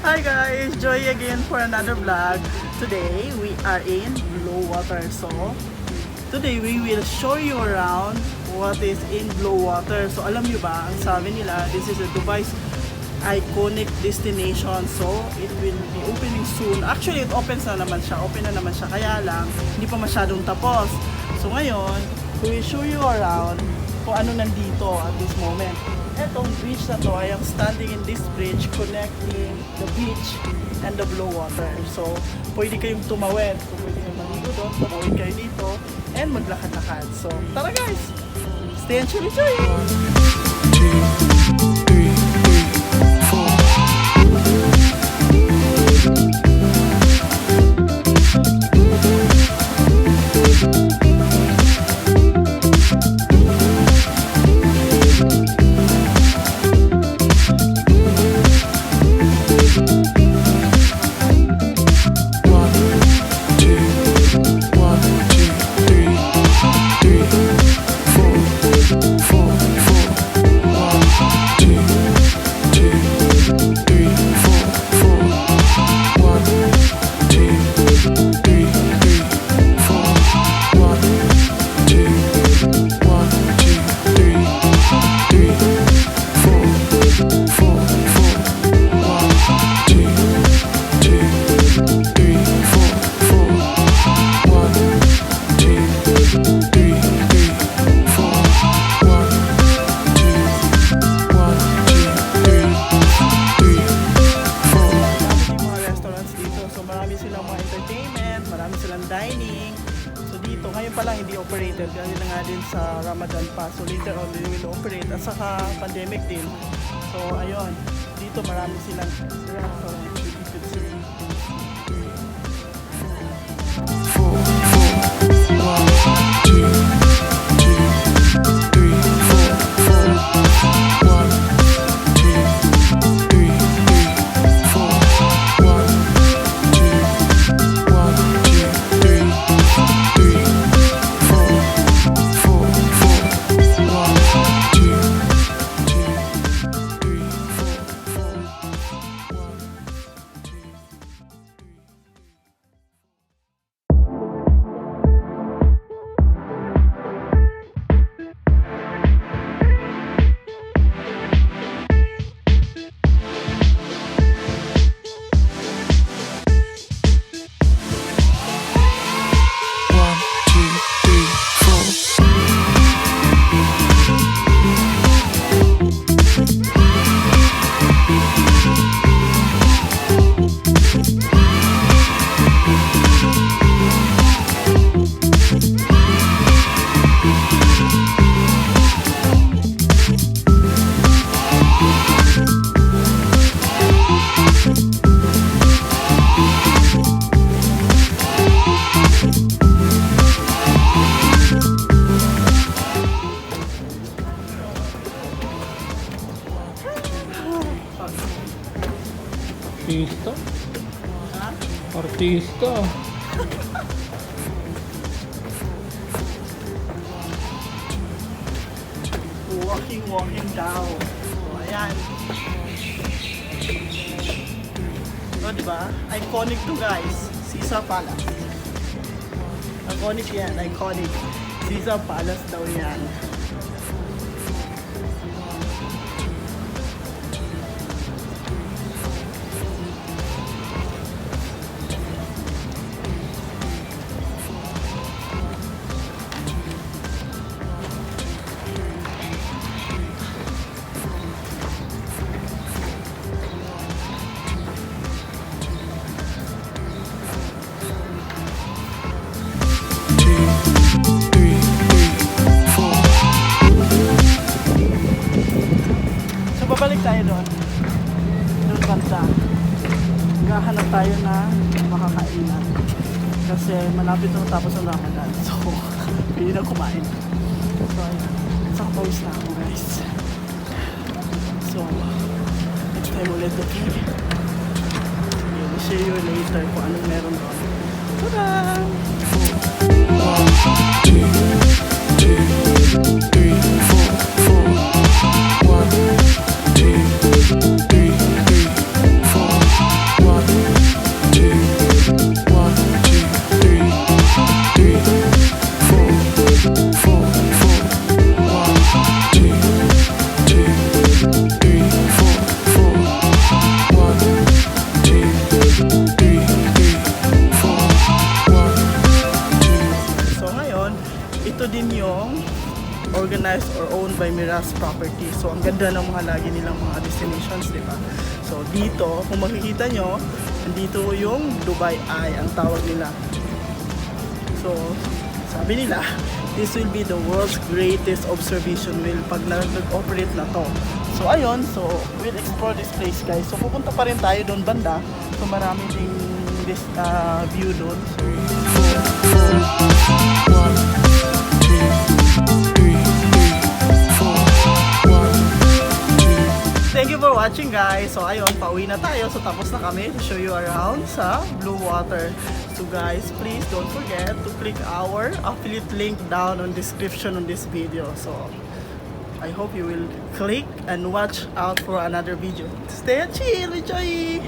Hi guys, Joy again for another vlog. Today we are in Bluewaters. So today we will show you around what is in Bluewaters. So alam nyo ba, ang sabi nila, this is a Dubai's iconic destination. So it will be opening soon. Actually it opens na naman siya, kaya lang hindi pa masyadong tapos. So ngayon, we will show you around kung ano nandito at this moment. Etong bridge na to, I am standing in this bridge connecting the beach and the blue water. So, pwede kayong tumawid. So, pwede kayong maligo doon, tumawid kayo dito, and maglakad-lakad. So, tara guys! Stay and chill, enjoy! 1, 2, 3, 4. Operated kasi na nga din sa Ramadan pa, so later on they will operate at saka pandemic din. So ayun, dito marami silang restaurant. Artista? Artista? Walking down. So, ayan. So, diba? Iconic to guys. Caesar Palace. Iconic yan. Iconic. Caesar Palace daw yan. Babalik tayo doon banda. Maghahanap tayo na makakainan kasi malapit na tapos ang Ramadan, so hindi na kumain. So ayan, sa pause na ako guys. So next time ulit, okay? I'll share you later kung anong meron doon. Tada! 1, 2, 3, 4, 1, 2, 3, 4 owned by Miras Property. So ang ganda ng mga lagi nilang mga destinations, di ba? So dito, kung makikita nyo, dito yung Dubai Eye ang tawag nila. So sabi nila, this will be the world's greatest observation wheel pag nag-operate na to. So ayun, so we'll explore this place guys. So pupunta pa rin tayo doon banda. So marami ding this view doon. Thank you for watching guys. So ayun, pauwi na tayo. So tapos na kami to show you around sa Blue Water. So guys, please don't forget to click our affiliate link down on description on this video. So I hope you will click and watch out for another video. Stay chill, enjoy!